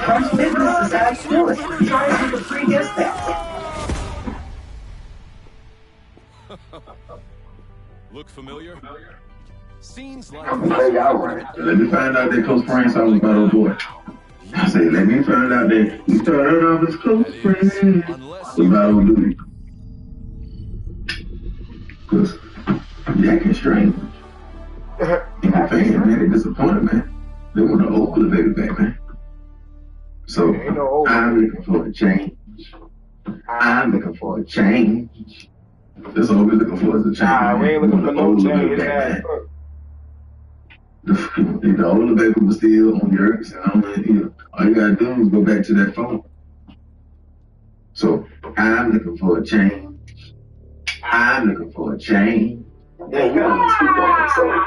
First business decides to do it. Try it with a free dispatch. Look familiar? Scenes like Let me find out they close friends. I was about old boy. I say, let me find out that you started off as close friends. What about old dude? Cause you acting strange. And the fans, man, they disappointed, man. They want the old elevator back, man. So I'm looking for a change. I'm looking for a change. That's all we're looking for is a change. Nah, we ain't looking for no change. The older baby was still on the earth, and all you gotta do is go back to that phone. So I'm looking for a change. I'm looking for a change. Yeah, you don't even speak on it, so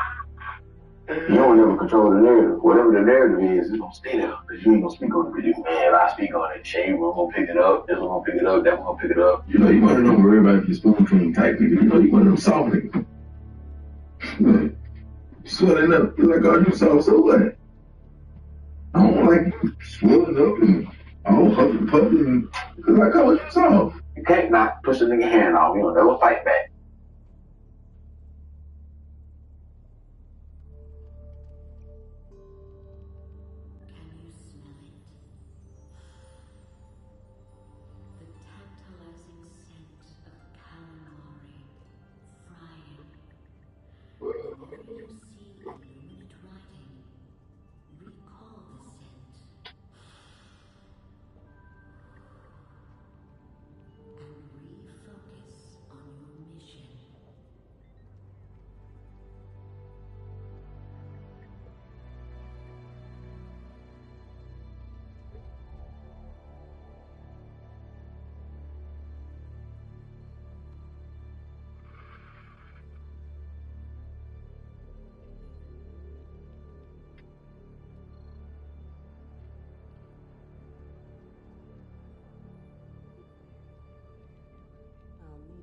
you don't ever control the narrative. Whatever the narrative is, it's gonna stay there. Because you ain't gonna speak on it. Because you, man, I speak on it. Shane, we're gonna pick it up. This one gonna pick it up. That one gonna pick it up. You want to know where everybody can spoon clean type nigga. You want to know soft nigga. Swelling up. You're like, oh, you soft, so what? I don't like you swelling up and all huffy puffy because I call you soft. You can't not push a nigga hand off. You don't never fight back.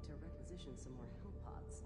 To requisition some more hell pods.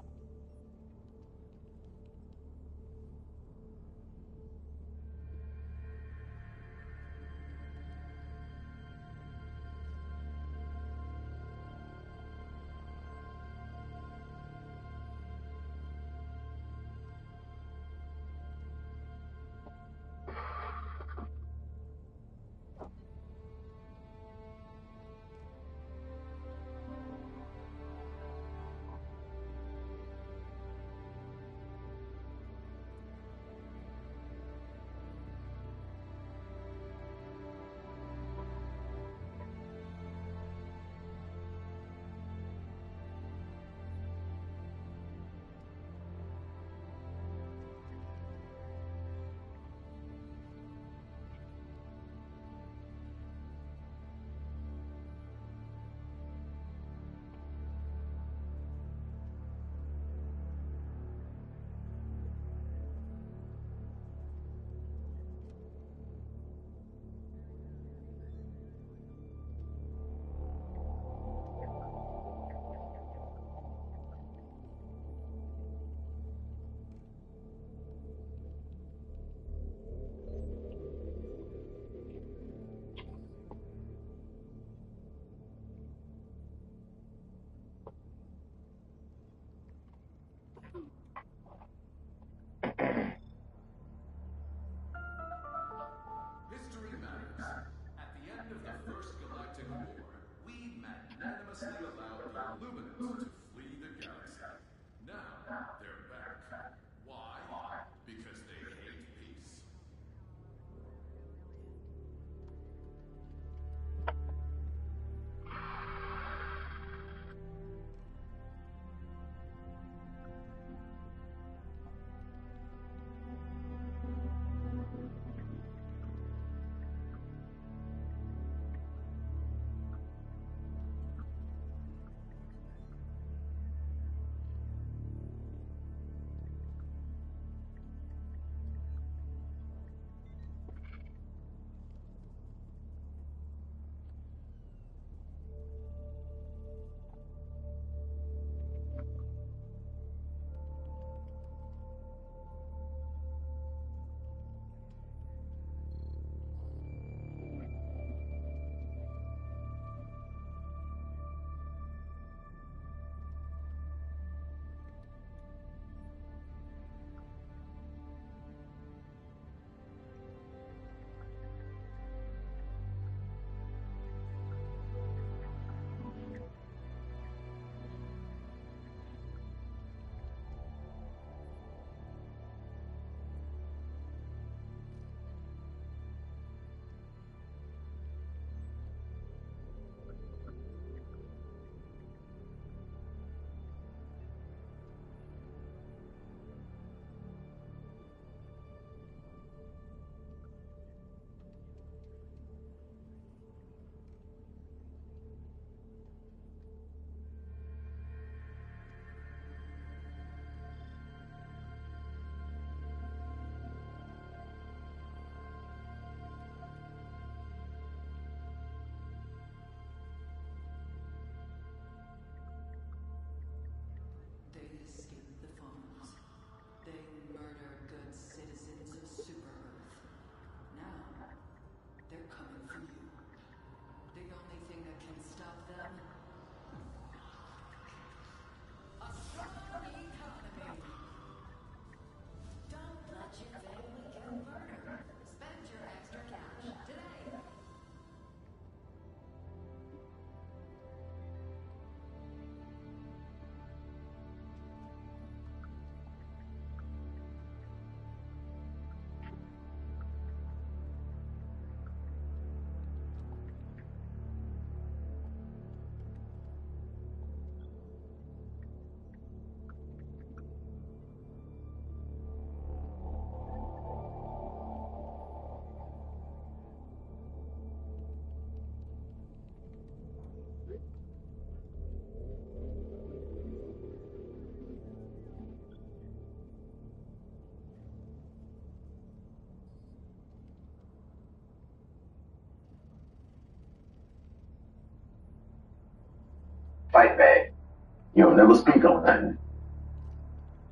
You don't never speak on nothing.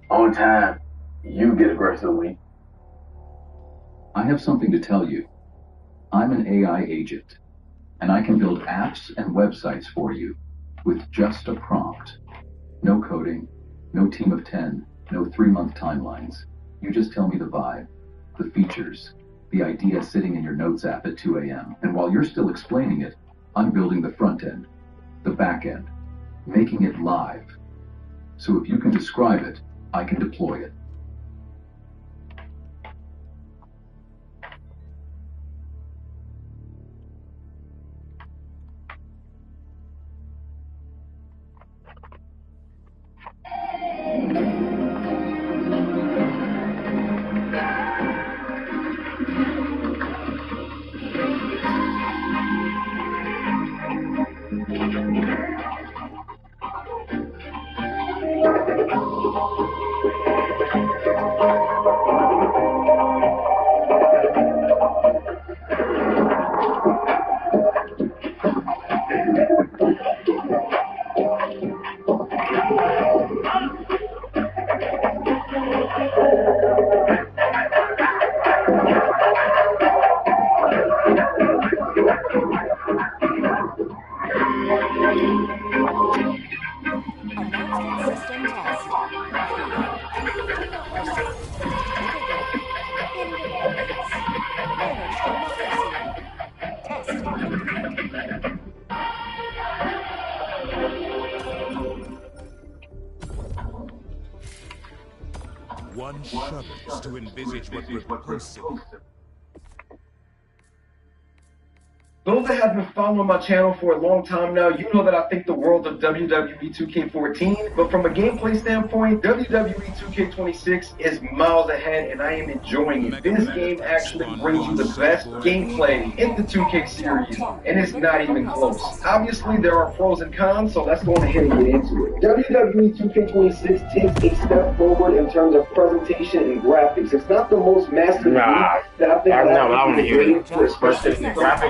On time, you get aggressive when I have something to tell you. I'm an AI agent, and I can build apps and websites for you with just a prompt. No coding, no team of 10, no 3-month timelines. You just tell me the vibe, the features, the idea sitting in your notes app at 2 a.m. And while you're still explaining it, I'm building the front end, the back end, making it live. So if you can describe it, I can deploy it. Announcement system test. Complete. Independence. Manage democracy. Test complete. One shudders to envisage what repulsive. Those that have been following my channel for a long time now, you know that I think the world of WWE 2K14, but from a gameplay standpoint, WWE 2K26 is miles ahead and I am enjoying it. This game actually brings you the best gameplay in the 2K series, and it's not even close. Obviously, there are pros and cons, so let's go ahead and get into it. WWE 2K26 takes a step forward in terms of presentation and graphics. It's not the most massive that I think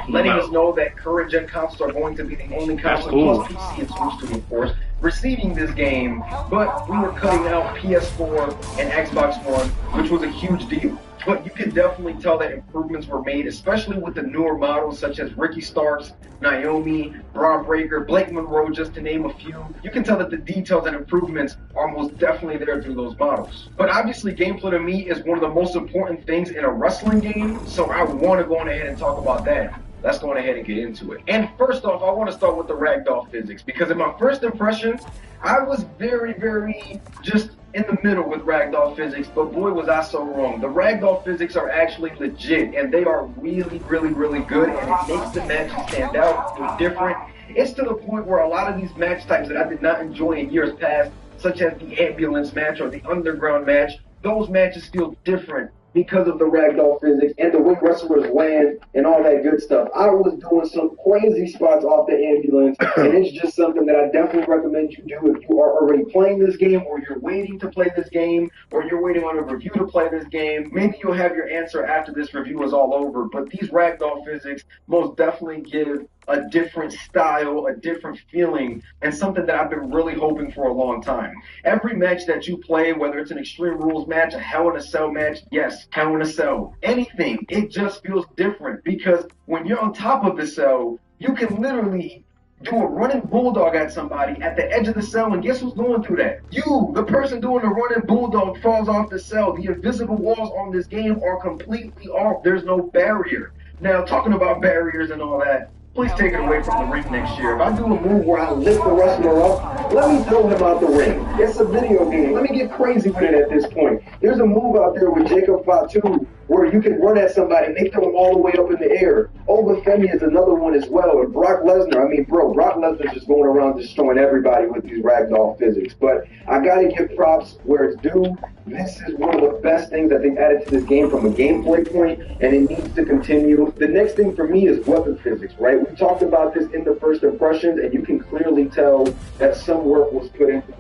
letting us know that current gen consoles are going to be the only console plus PC exclusive, of course, receiving this game, but we were cutting out PS4 and Xbox One, which was a huge deal. But you can definitely tell that improvements were made, especially with the newer models such as Ricky Starks, Naomi, Braun Breaker, Blake Monroe, just to name a few. You can tell that the details and improvements are most definitely there through those models. But obviously, gameplay to me is one of the most important things in a wrestling game, so I want to go on ahead and talk about that. Let's go on ahead and get into it. And first off, I want to start with the ragdoll physics, because in my first impression, I was very just in the middle with ragdoll physics, but boy was I so wrong. The ragdoll physics are actually legit, and they are really good, and it makes the matches stand out. They're different. It's to the point where a lot of these match types that I did not enjoy in years past, such as the ambulance match or the underground match, those matches feel different because of the ragdoll physics and the way wrestlers land and all that good stuff. I was doing some crazy spots off the ambulance, and it's just something that I definitely recommend you do if you are already playing this game, or you're waiting to play this game, or you're waiting on a review to play this game. Maybe you'll have your answer after this review is all over, but these ragdoll physics most definitely give a different style, a different feeling, and something that I've been really hoping for a long time. Every match that you play, whether it's an Extreme Rules match, a Hell in a Cell match, yes, Hell in a Cell, anything, it just feels different, because when you're on top of the cell, you can literally do a running bulldog at somebody at the edge of the cell, and guess who's going through that? You, the person doing the running bulldog, falls off the cell. The invisible walls on this game are completely off. There's no barrier. Now, talking about barriers and all that, please take it away from the ring next year. If I do a move where I lift the wrestler up, let me throw him out the ring. It's a video game. Let me get crazy with it at this point. There's a move out there with Jacob Fatu where you can run at somebody and they throw him all the way up in the air. Obafemi is another one as well. And Brock Lesnar, Brock Lesnar's just going around destroying everybody with these ragdoll physics. But I gotta give props where it's due. This is one of the best things that they've added to this game from a gameplay point, and it needs to continue. The next thing for me is weapon physics, right? We talked about this in the first impressions, and you can clearly tell that some work was put into it.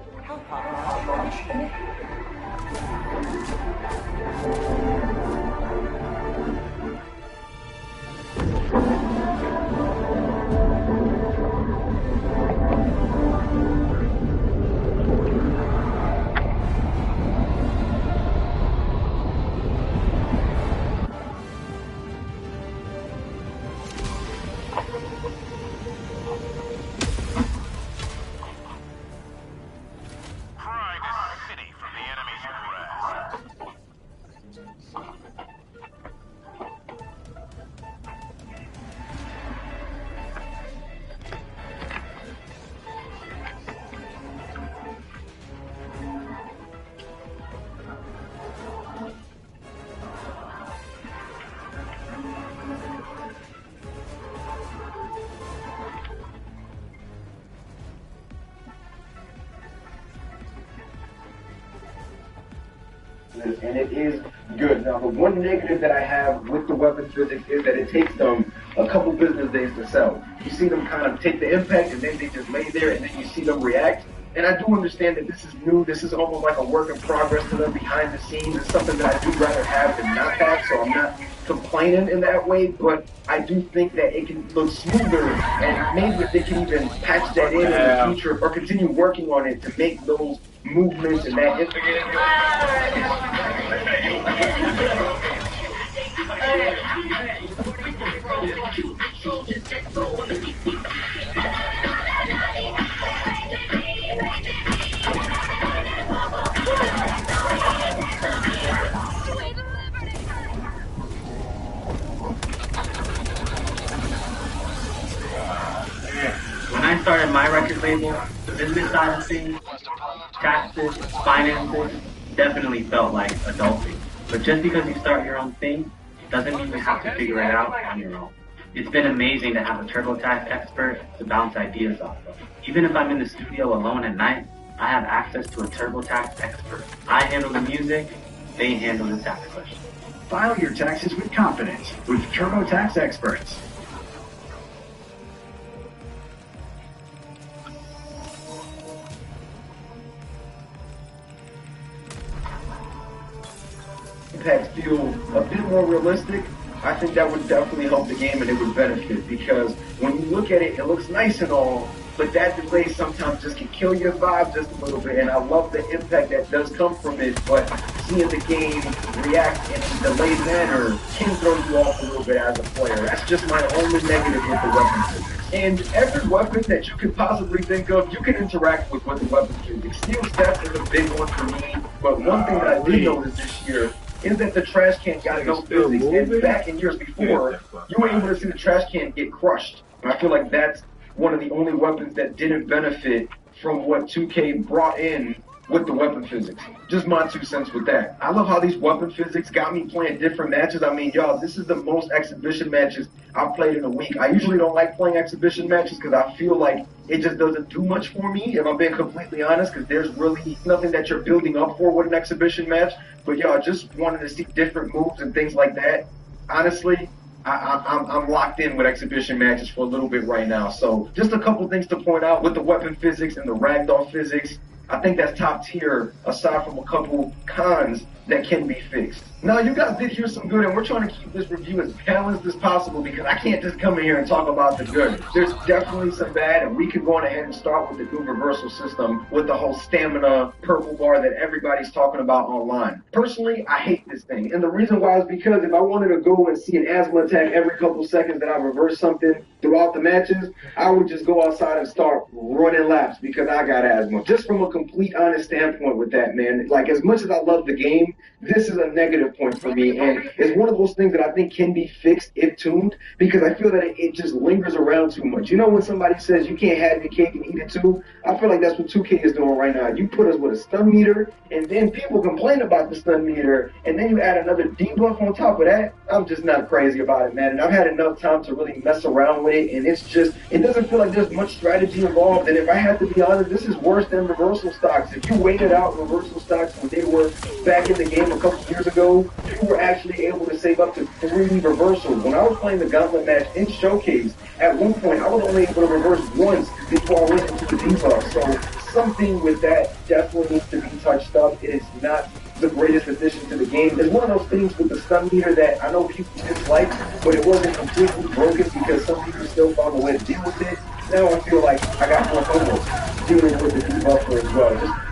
this, and it is good. Now, the one negative that I have with the weapon physics is that it takes them a couple business days to sell. You see them kind of take the impact, and then they just lay there, and then you see them react. And I do understand that this is new. This is almost like a work in progress to them behind the scenes. It's something that I do rather have than not have, so I'm not complaining in that way, but I do think that it can look smoother, and maybe if they can even patch that in the future or continue working on it to make those movements and that When I started my record label, the business side of things, taxes, finances, definitely felt like adulting. But just because you start your own thing, doesn't mean you have to figure it out on your own. It's been amazing to have a TurboTax expert to bounce ideas off of. Even if I'm in the studio alone at night, I have access to a TurboTax expert. I handle the music, they handle the tax questions. File your taxes with confidence with TurboTax experts. impacts feel a bit more realistic, I think that would definitely help the game and it would benefit, because when you look at it, it looks nice and all, but that delay sometimes just can kill your vibe just a little bit, and I love the impact that does come from it, but seeing the game react in a delayed manner can throw you off a little bit as a player. That's just my only negative with the weapon physics. And every weapon that you could possibly think of, you can interact with the weapon physics. Steel steps is a big one for me, but one thing that I did notice this year is that the trash can got no physics. And back in years before, you were able to see the trash can get crushed. And I feel like that's one of the only weapons that didn't benefit from what 2K brought in with the weapon physics. Just my 2 cents with that. I love how these weapon physics got me playing different matches. I mean, y'all, this is the most exhibition matches I've played in a week. I usually don't like playing exhibition matches because I feel like it just doesn't do much for me, if I'm being completely honest, because there's really nothing that you're building up for with an exhibition match. But y'all, just wanted to see different moves and things like that. Honestly, I'm locked in with exhibition matches for a little bit right now. So just a couple things to point out with the weapon physics and the ragdoll physics. I think that's top tier, aside from a couple cons that can be fixed. Now, you guys did hear some good, and we're trying to keep this review as balanced as possible because I can't just come in here and talk about the good. There's definitely some bad, and we can go on ahead and start with the new reversal system with the whole stamina purple bar that everybody's talking about online. Personally, I hate this thing, and the reason why is because if I wanted to go and see an asthma attack every couple seconds that I reverse something throughout the matches, I would just go outside and start running laps because I got asthma. Just from a complete honest standpoint with that, man, like as much as I love the game, this is a negative point for me, and it's one of those things that I think can be fixed if tuned, because I feel that it just lingers around too much. You know when somebody says you can't have your cake and eat it too? I feel like that's what 2K is doing right now. You put us with a stun meter, and then people complain about the stun meter, and then you add another debuff on top of that. I'm just not crazy about it, man, and I've had enough time to really mess around with it, and it's just, it doesn't feel like there's much strategy involved, and if I have to be honest, this is worse than reversal stocks. If you waited out reversal stocks when they were back in the game a couple years ago, you were actually able to save up to 3 reversals. When I was playing the gauntlet match in Showcase, at one point I was only able to reverse once before I went into the debuff. So something with that definitely needs to be touched up. It is not the greatest addition to the game. It's one of those things with the stun meter that I know people dislike, but it wasn't completely broken because some people still found a way to deal with it. Now I feel like I got more fumbles dealing with the debuffer as well.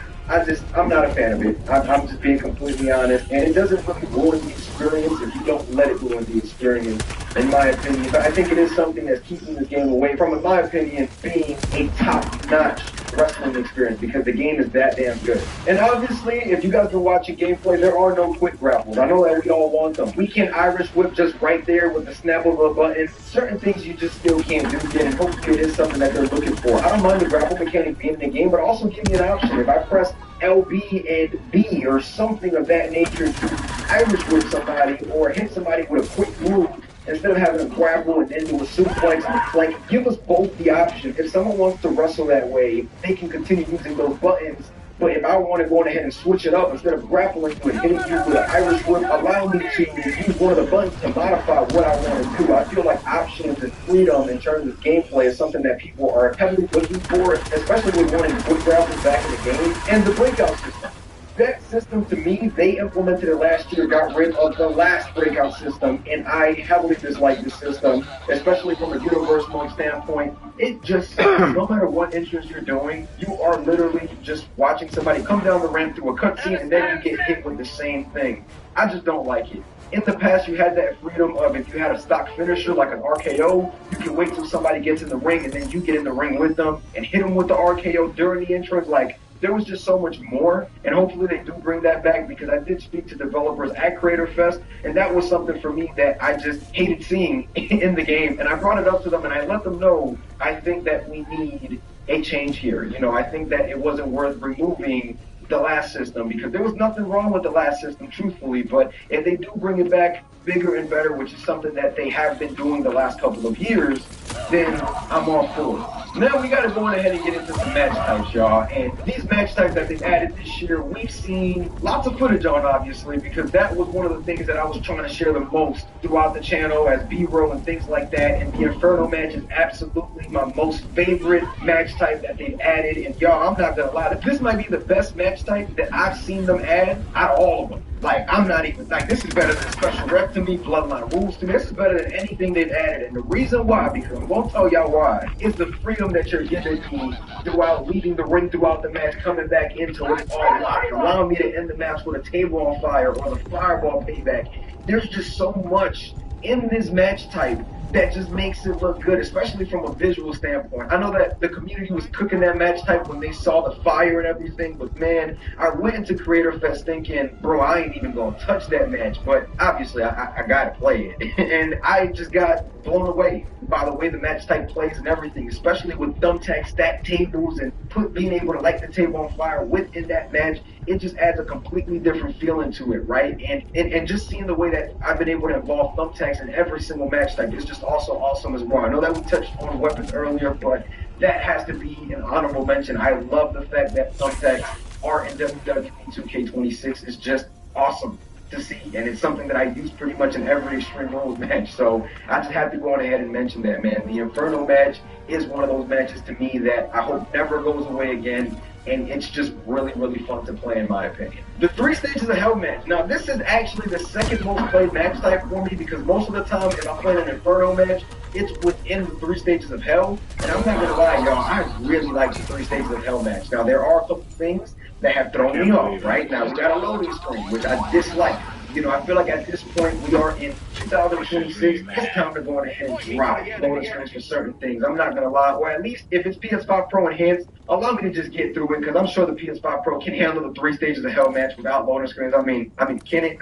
I'm not a fan of it. I'm just being completely honest. And it doesn't really ruin the experience if you don't let it ruin the experience, in my opinion. But I think it is something that's keeping the game away from, in my opinion, being a top-notch wrestling experience, because the game is that damn good. And obviously, if you guys been watching gameplay, there are no quick grapples. I know that we all want them. We can Irish whip just right there with the snap of a button. Certain things you just still can't do yet, and hopefully it is something that they're looking for. I don't mind the grapple mechanic being in the game, but also give me an option. If I press LB and B or something of that nature to Irish whip somebody or hit somebody with a quick move, instead of having a grapple and then do a suplex and a flank, give us both the option. If someone wants to wrestle that way, they can continue using those buttons But if I want to go ahead and switch it up, instead of grappling you and hitting you with an Irish whip, allow me to use one of the buttons to modify what I want to do. I feel like options and freedom in terms of gameplay is something that people are heavily looking for, especially with wanting to put graphics back in the game. And the breakout system. That system, to me, they implemented it last year, got rid of the last breakout system, and I heavily dislike the system, especially from a universe mode standpoint. It just, no matter what entrance you're doing, you are literally just watching somebody come down the ramp through a cutscene, and then you get hit with the same thing. I just don't like it. In the past, you had that freedom of if you had a stock finisher like an RKO, you can wait till somebody gets in the ring, and then you get in the ring with them and hit them with the RKO during the entrance. Like, there was just so much more, and hopefully they do bring that back, because I did speak to developers at Creator Fest, and that was something for me that I just hated seeing in the game. And I brought it up to them, and I let them know I think that we need a change here. You know, I think that it wasn't worth removing the last system, because there was nothing wrong with the last system, truthfully. But if they do bring it back bigger and better, which is something that they have been doing the last couple of years, then I'm all for it. Now we got to go on ahead and get into some match types, y'all. And these match types that they've added this year, we've seen lots of footage on, obviously, because that was one of the things that I was trying to share the most throughout the channel as B-roll and things like that. And the Inferno match is absolutely my most favorite match type that they've added. And y'all, I'm not gonna lie, this might be the best match type that I've seen them add out of all of them. Like, I'm not even, like, this is better than Special Rep to me, Bloodline Rules to me. This is better than anything they've added. And the reason why, because I'm going to tell y'all why, is the freedom that you're giving me throughout leaving the ring throughout the match, coming back into it all locked, allowing me to end the match with a table on fire or the fireball payback. There's just so much in this match type that just makes it look good, especially from a visual standpoint. I know that the community was cooking that match type when they saw the fire and everything, but man, I went into Creator Fest thinking, bro, I ain't even gonna touch that match, but obviously I gotta play it. And I just got blown away by the way the match type plays and everything, especially with thumbtack stack tables and being able to light the table on fire within that match. It just adds a completely different feeling to it, right? And just seeing the way that I've been able to involve thumbtacks in every single match type is just also awesome as well. I know that we touched on weapons earlier, but that has to be an honorable mention. I love the fact that thumbtacks are in WWE 2K26. It's just awesome to see, and it's something that I use pretty much in every Extreme Rules match. So I just have to go on ahead and mention that, man. The Inferno match is one of those matches to me that I hope never goes away again, and it's just really, really fun to play in my opinion. The 3 Stages of Hell match. Now this is actually the second most played match type for me, because most of the time if I'm playing an Inferno match, it's within the 3 Stages of Hell. And I'm not gonna lie, y'all, I really like the 3 Stages of Hell match. Now there are a couple things that have thrown me off, right? Now we got a loading screen, which I dislike. You know, I feel like at this point we are in 2026. It's time to go ahead and drop loading screens for certain things. I'm not gonna lie, or at least if it's PS5 Pro enhanced, allow me to just get through it, because I'm sure the PS5 Pro can handle the 3 Stages of Hell match without loading screens. I mean, can it?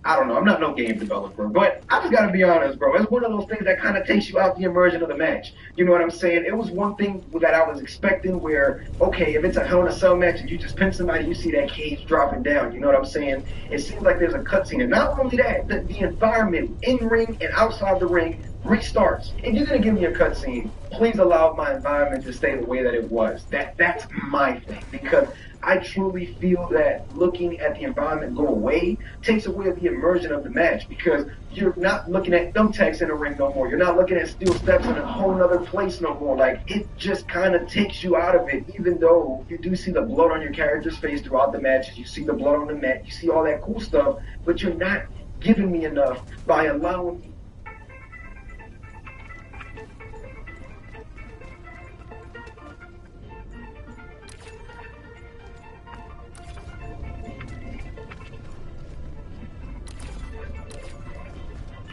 I don't know. I'm not no game developer, but I just gotta be honest, bro. It's one of those things that kind of takes you out the immersion of the match. You know what I'm saying? It was one thing that I was expecting where, okay, if it's a Hell in a Cell match and you just pin somebody, you see that cage dropping down. You know what I'm saying? It seems like there's a cutscene. And not only that, the environment in ring and outside the ring restarts. If you're gonna give me a cutscene, please allow my environment to stay the way that it was. That's my thing, because I truly feel that looking at the environment go away takes away the immersion of the match, because you're not looking at thumbtacks in the ring no more. You're not looking at steel steps in a whole other place no more. Like, it just kind of takes you out of it, even though you do see the blood on your character's face throughout the matches. You see the blood on the mat. You see all that cool stuff, but you're not giving me enough by allowing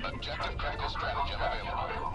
Objective critical stratagem available.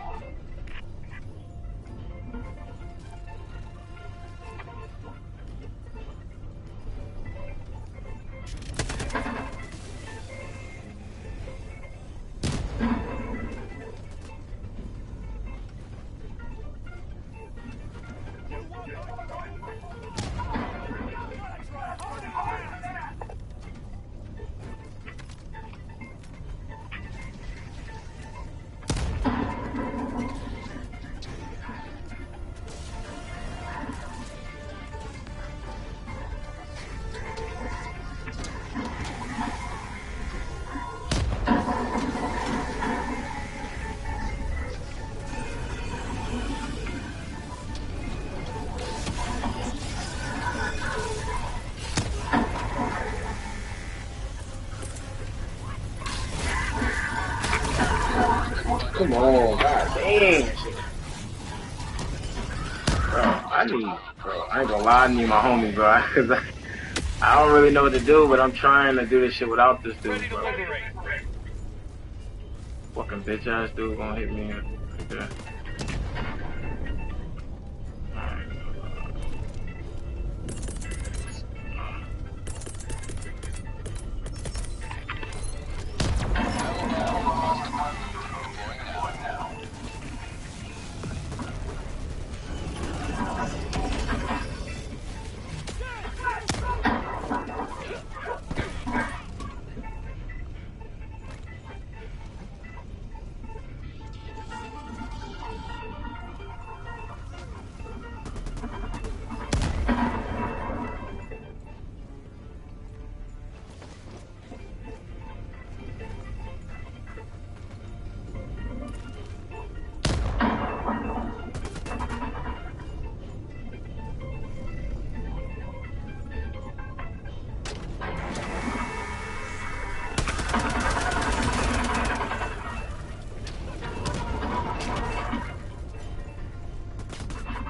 bro, I ain't gonna lie, I need my homie, bro, cause I don't really know what to do, but I'm trying to do this shit without this dude, bro. Fucking bitch ass dude gonna hit me right there.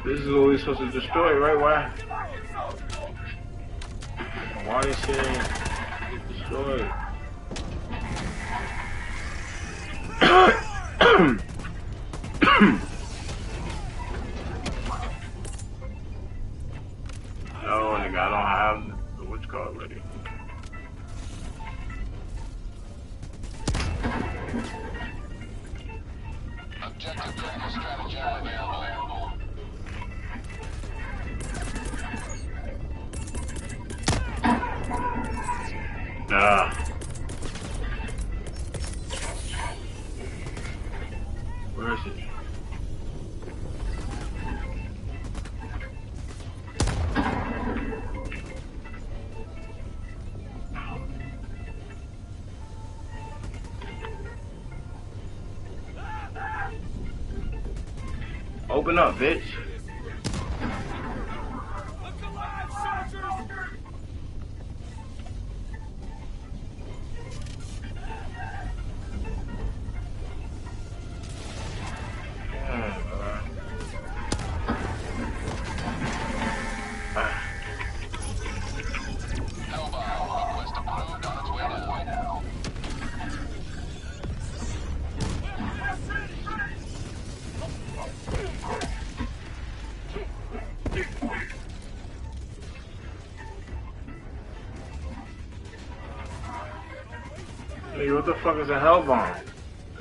This is what we're supposed to destroy, right? Why this shit ain't destroyed? No, nigga, I don't have the witch card ready. Objective critical strategy available. Where is it? Open up, bitch. Nigga, what the fuck is a hell bomb?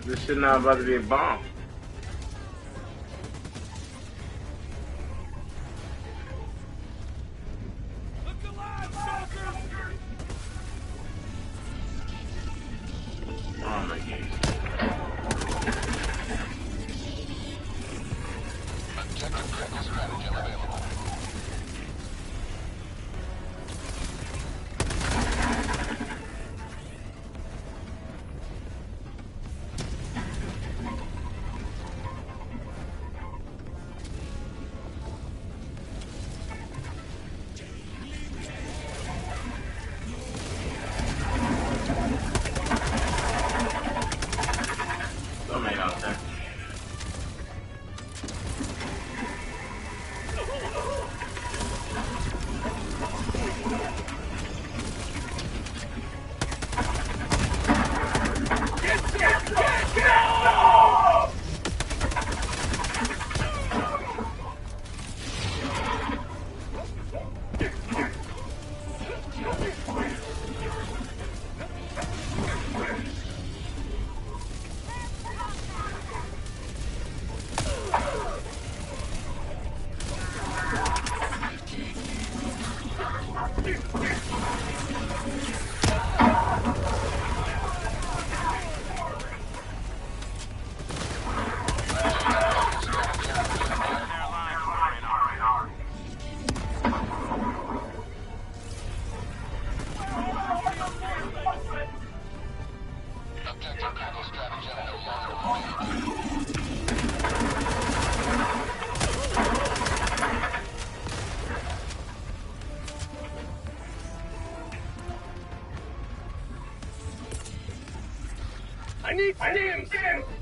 This shit not about to be a bomb. Oh my god. Objective critical strategy available. Something out there. Objective critical strategy no longer ready. I need him!